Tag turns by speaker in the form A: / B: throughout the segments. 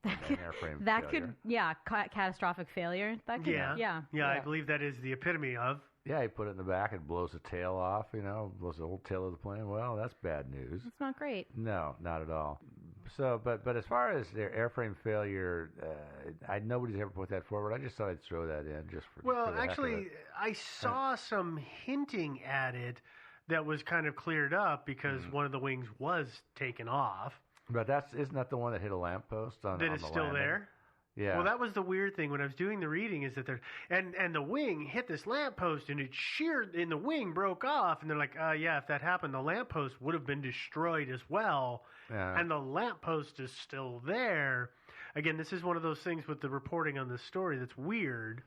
A: definitely an airframe
B: that
A: failure.
B: could, catastrophic failure. That could, yeah.
C: I believe that is the epitome of.
A: Yeah, you put it in the back, it blows the tail off, blows the whole tail of the plane. Well, that's bad news.
B: It's not great.
A: No, not at all. So, but as far as their airframe failure, nobody's ever put that forward. I just thought I'd throw that in just for.
C: Well,
A: for the heck of
C: actually,
A: it.
C: I saw some hinting at it that was kind of cleared up because one of the wings was taken off.
A: But isn't that the one that hit a lamppost on?
C: That
A: on
C: is
A: the
C: still
A: landing?
C: there.
A: Yeah.
C: Well, that was the weird thing when I was doing the reading is that and the wing hit this lamppost and it sheared and the wing broke off and they're like, if that happened, the lamppost would have been destroyed as well.
A: Yeah.
C: And the lamppost is still there. Again, this is one of those things with the reporting on this story that's weird.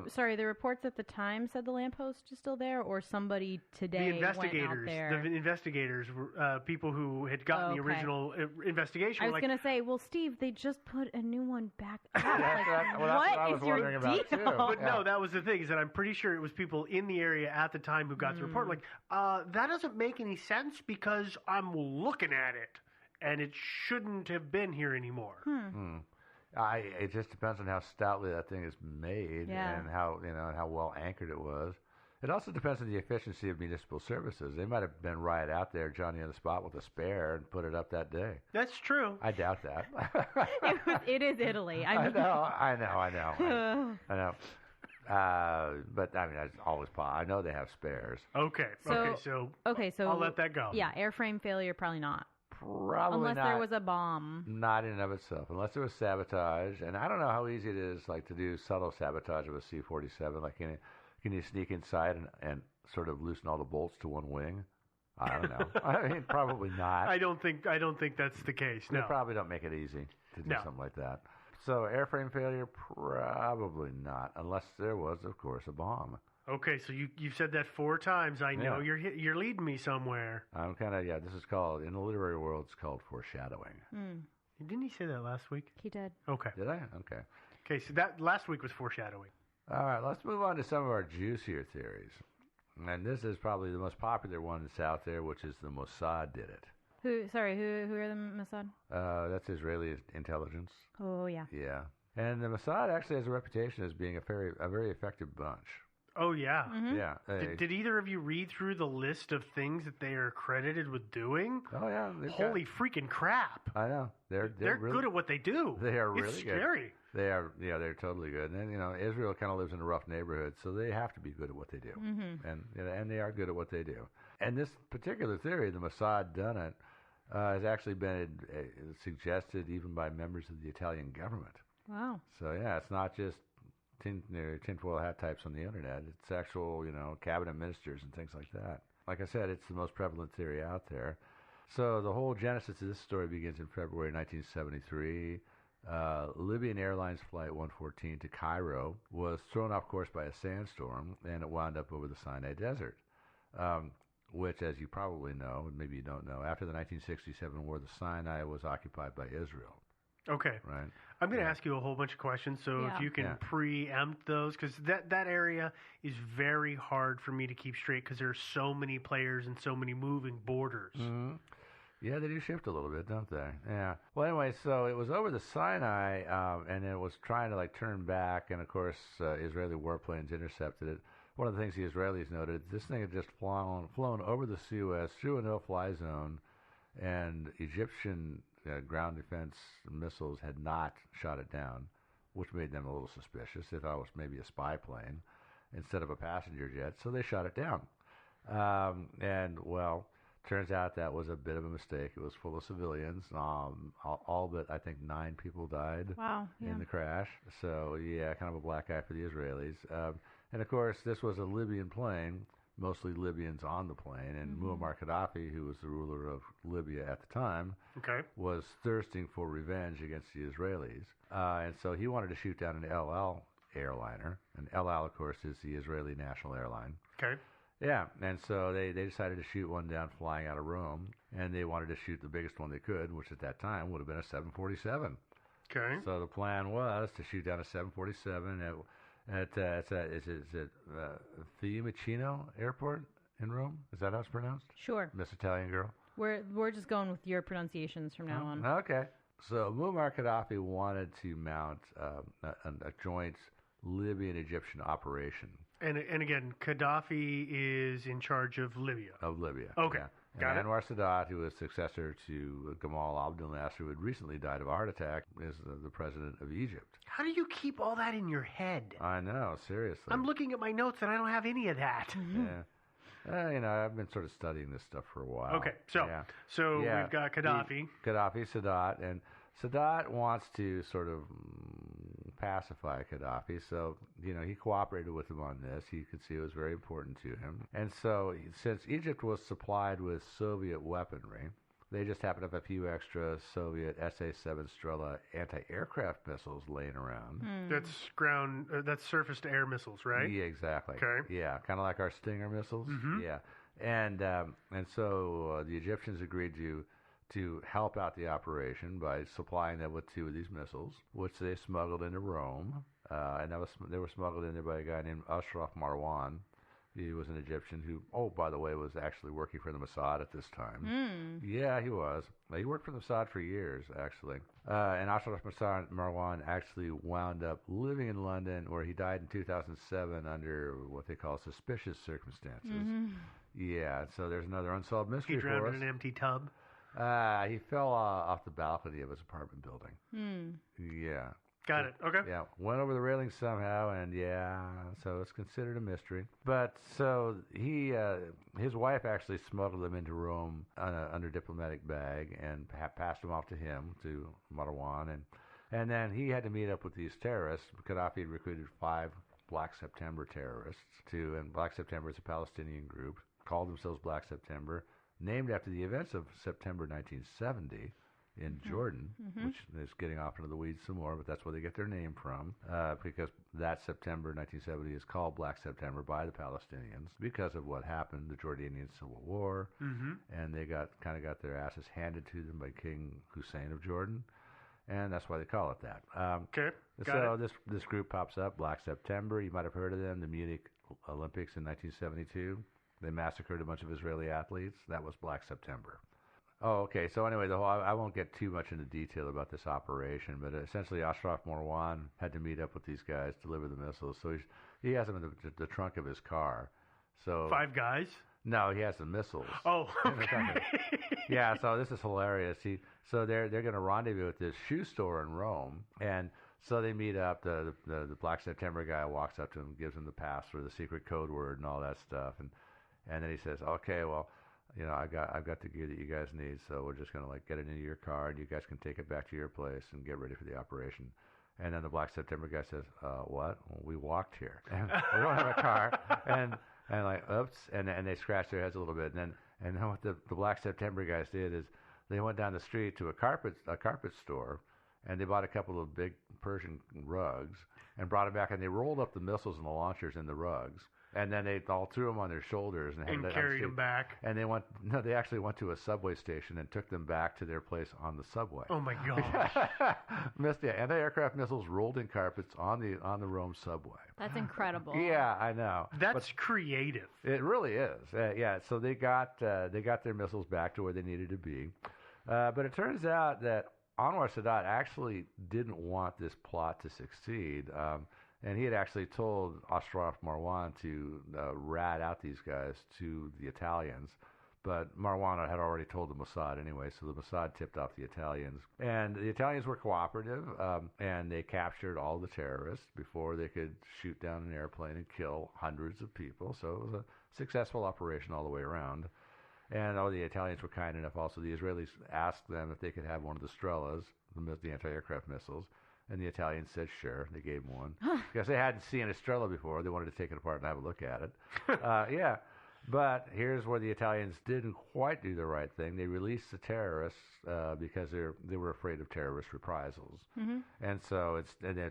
B: Sorry, the reports at the time said the lamppost is still there, or somebody today went out there?
C: The investigators were people who had gotten the original investigation.
B: I was going to say, well, Steve, they just put a new one back up.
A: That's what I was wondering about, too.
C: But no, that was the thing, is that I'm pretty sure it was people in the area at the time who got the report. Like, that doesn't make any sense because I'm looking at it, and it shouldn't have been here anymore.
A: It just depends on how stoutly that thing is made and how well anchored it was. It also depends on the efficiency of municipal services. They might have been right out there, Johnny on the spot with a spare and put it up that day.
C: That's true.
A: I doubt that.
B: It is Italy.
A: I know. But I mean, that's always possible. I know they have spares.
C: Okay, so I'll let that go.
B: Yeah, airframe failure, probably not.
A: Probably
B: unless
A: not.
B: there was a bomb.
A: Not in and of itself. Unless there was sabotage. And I don't know how easy it is to do subtle sabotage of a C-47. Like, can you sneak inside and sort of loosen all the bolts to one wing? I don't know. I mean, probably not.
C: I don't think that's the case. No.
A: They probably don't make it easy to do something like that. So airframe failure, probably not. Unless there was, of course, a bomb.
C: Okay, so you've said that 4 times. I know you're leading me somewhere.
A: I'm kind of This is called, in the literary world, it's called foreshadowing.
C: Didn't he say that last week?
B: He did.
A: Okay. Did I? Okay.
C: Okay, so that last week was foreshadowing.
A: All right, let's move on to some of our juicier theories. And this is probably the most popular one that's out there, which is the Mossad did it.
B: Who are the Mossad?
A: That's Israeli intelligence.
B: Oh, yeah.
A: Yeah. And the Mossad actually has a reputation as being a very effective bunch.
C: Oh, yeah.
B: Mm-hmm.
A: Yeah.
C: Did either of you read through the list of things that they are credited with doing?
A: Oh, yeah.
C: Holy freaking crap.
A: I know. They're really
C: good at what they do.
A: They are really
C: it's
A: good.
C: Scary.
A: They are, they're totally good. And, Israel kind of lives in a rough neighborhood, so they have to be good at what they do.
B: Mm-hmm.
A: And they are good at what they do. And this particular theory, the Mossad done it, has actually been suggested even by members of the Italian government.
B: Wow.
A: So, it's not just tinfoil hat types on the internet. It's actual, cabinet ministers and things like that. Like I said, it's the most prevalent theory out there. So the whole genesis of this story begins in February 1973. Libyan Airlines Flight 114 to Cairo was thrown off course by a sandstorm, and it wound up over the Sinai Desert, which, as you probably know, maybe you don't know, after the 1967 war, the Sinai was occupied by Israel.
C: Okay.
A: Right.
C: I'm going to ask you a whole bunch of questions, so if you can preempt those, because that area is very hard for me to keep straight because there are so many players and so many moving borders.
A: Mm-hmm. Yeah, they do shift a little bit, don't they? Yeah. Well, anyway, so it was over the Sinai, and it was trying to turn back, and of course, Israeli warplanes intercepted it. One of the things the Israelis noted, this thing had just flown over the Suez through a no-fly zone, and Egyptian ground defense missiles had not shot it down, which made them a little suspicious. They thought it was maybe a spy plane instead of a passenger jet, so they shot it down. Turns out that was a bit of a mistake. It was full of civilians. All but, I think, 9 people died in the crash. So, kind of a black eye for the Israelis. And, of course, this was a Libyan plane, mostly Libyans on the plane. And Muammar Gaddafi, who was the ruler of Libya at the time, was thirsting for revenge against the Israelis. And so he wanted to shoot down an El Al airliner. And El Al, of course, is the Israeli national airline.
C: Okay.
A: Yeah, and so they decided to shoot one down flying out of Rome, and they wanted to shoot the biggest one they could, which at that time would have been a 747.
C: Okay.
A: So the plan was to shoot down a 747 at Fiumicino Airport in Rome. Is that how it's pronounced?
B: Sure.
A: Miss Italian girl?
B: We're just going with your pronunciations from now on.
A: Okay. So Muammar Gaddafi wanted to mount a joint Libyan-Egyptian operation.
C: And again, Gaddafi is in charge of Libya.
A: Of Libya.
C: Okay.
A: Yeah.
C: Got
A: and
C: it.
A: Anwar Sadat, who was successor to Gamal Abdel Nasser, who had recently died of a heart attack, is the president of Egypt.
C: How do you keep all that in your head?
A: I know, seriously.
C: I'm looking at my notes and I don't have any of that.
A: Yeah. I've been sort of studying this stuff for a while.
C: Okay, so we've got Gaddafi.
A: Gaddafi, Sadat, and Sadat wants to sort of pacify Gaddafi, so he cooperated with him on this. He could see it was very important to him, and so since Egypt was supplied with Soviet weaponry, they just happened to have a few extra Soviet SA-7 Strela anti-aircraft missiles laying around.
C: That's surface-to-air missiles, right?
A: Yeah, exactly.
C: Okay.
A: Yeah, kind of like our Stinger missiles.
C: Mm-hmm.
A: Yeah, and so the Egyptians agreed to help out the operation by supplying them with 2 of these missiles, which they smuggled into Rome, and they were smuggled in there by a guy named Ashraf Marwan. He was an Egyptian who, by the way, was actually working for the Mossad at this time. Yeah, he was. He worked for the Mossad for years, actually. And Ashraf Marwan actually wound up living in London, where he died in 2007 under what they call suspicious circumstances. Yeah, so there's another unsolved mystery for us.
C: He drowned in an empty tub?
A: He fell off the balcony of his apartment building. Yeah.
C: Got it. Okay.
A: Yeah, went over the railing somehow, and so it's considered a mystery. But so his wife actually smuggled him into Rome under diplomatic bag and passed him off to him, to Marwan, and then he had to meet up with these terrorists. Gaddafi had recruited 5 Black September terrorists and Black September is a Palestinian group, called themselves Black September, named after the events of September 1970. In Jordan, which is getting off into the weeds some more, but that's where they get their name from, because that September 1970 is called Black September by the Palestinians because of what happened, the Jordanian Civil War, and they got their asses handed to them by King Hussein of Jordan, and that's why they call it that.
C: Okay,
A: so this group pops up, Black September. You might have heard of them, the Munich Olympics in 1972. They massacred a bunch of Israeli athletes. That was Black September. Oh, okay. So anyway, I won't get too much into detail about this operation, but essentially Ashraf Marwan had to meet up with these guys, deliver the missiles. So he has them in the trunk of his car. So
C: 5 guys?
A: No, he has the missiles.
C: Oh, okay.
A: Yeah, so this is hilarious. So they're going to rendezvous at this shoe store in Rome, and so they meet up. The Black September guy walks up to him, gives him the password, the secret code word, and all that stuff, and then he says, "Okay, well, I've got the gear that you guys need, so we're just going to get it into your car, and you guys can take it back to your place and get ready for the operation." And then the Black September guy says, "What? Well, we walked here. We don't have a car." And oops. And they scratched their heads a little bit. And then what the Black September guys did is they went down the street to a carpet store, and they bought a couple of big Persian rugs and brought it back, and they rolled up the missiles and the launchers in the rugs. And then they all threw them on their shoulders and
C: carried them back.
A: And they actually went to a subway station and took them back to their place on the subway.
C: Oh my gosh!
A: Anti-aircraft missiles rolled in carpets on the Rome subway.
B: That's incredible.
A: Yeah, I know.
C: That's creative.
A: It really is. Yeah. So they got their missiles back to where they needed to be, but it turns out that Anwar Sadat actually didn't want this plot to succeed. And he had actually told Ashraf Marwan to rat out these guys to the Italians. But Marwan had already told the Mossad anyway, so the Mossad tipped off the Italians. And the Italians were cooperative, and they captured all the terrorists before they could shoot down an airplane and kill hundreds of people. So it was a successful operation all the way around. And the Italians were kind enough also. The Israelis asked them if they could have one of the Strelas, the anti-aircraft missiles. And the Italians said sure. They gave him one. Because they hadn't seen a Strela before. They wanted to take it apart and have a look at it. Yeah. But here's where the Italians didn't quite do the right thing. They released the terrorists because they were afraid of terrorist reprisals. And so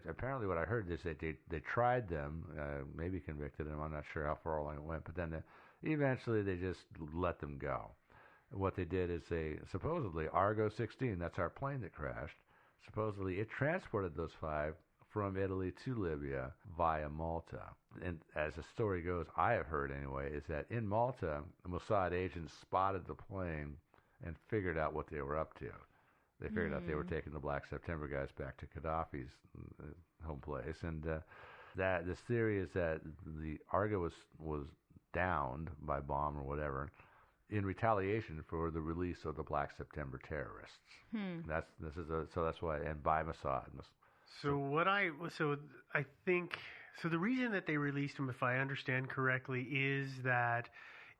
A: apparently what I heard is that they tried them, maybe convicted them. I'm not sure how far along it went. But then eventually they just let them go. What they did is supposedly Argo 16, that's our plane that crashed, supposedly it transported those 5 from Italy to Libya via Malta. And as the story goes, I have heard anyway, is that in Malta, the Mossad agents spotted the plane and figured out what they were up to. They figured out they were taking the Black September guys back to Gaddafi's home place, and that this theory is that the Argo was downed by bomb or whatever in retaliation for the release of the Black September terrorists. So that's why, and by Mossad.
C: I think the reason that they released him, if I understand correctly, is that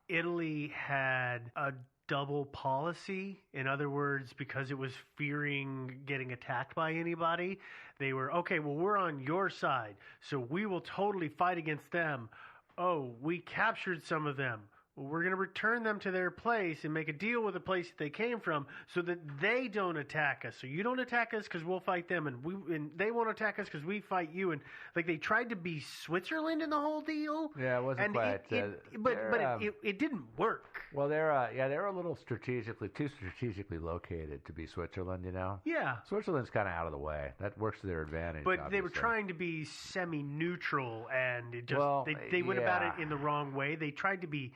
C: Italy had a double policy. In other words, because it was fearing getting attacked by anybody, they were, okay, well, we're on your side, so we will totally fight against them. Oh, we captured some of them. Well, we're going to return them to their place and make a deal with the place that they came from so that they don't attack us. So you don't attack us because we'll fight them, and they won't attack us because we fight you. And like they tried to be Switzerland in the whole deal.
A: Yeah, it wasn't quite.
C: It didn't work.
A: Well, they're a little too strategically located to be Switzerland.
C: Yeah.
A: Switzerland's kind of out of the way. That works to their advantage.
C: But
A: obviously.
C: They were trying to be semi-neutral, and it just they went about it in the wrong way. They tried to be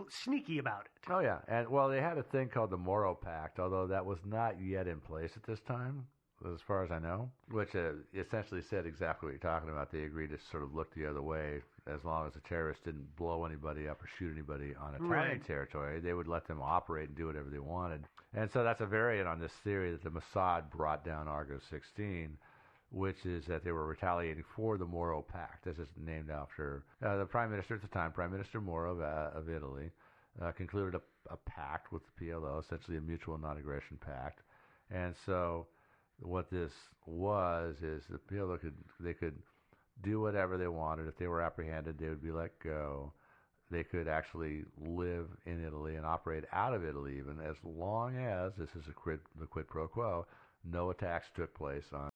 C: sneaky about it.
A: Oh, yeah. And, they had a thing called the Moro Pact, although that was not yet in place at this time, as far as I know, which essentially said exactly what you're talking about. They agreed to sort of look the other way as long as the terrorists didn't blow anybody up or shoot anybody on Italian territory. They would let them operate and do whatever they wanted. And so that's a variant on this theory that the Mossad brought down Argo 16, which is that they were retaliating for the Moro Pact. This is named after the Prime Minister at the time, Prime Minister Moro of Italy, concluded a pact with the PLO, essentially a mutual non-aggression pact. And so what this was is the PLO could do whatever they wanted. If they were apprehended, they would be let go. They could actually live in Italy and operate out of Italy even, as long as, this is the quid pro quo, no attacks took place on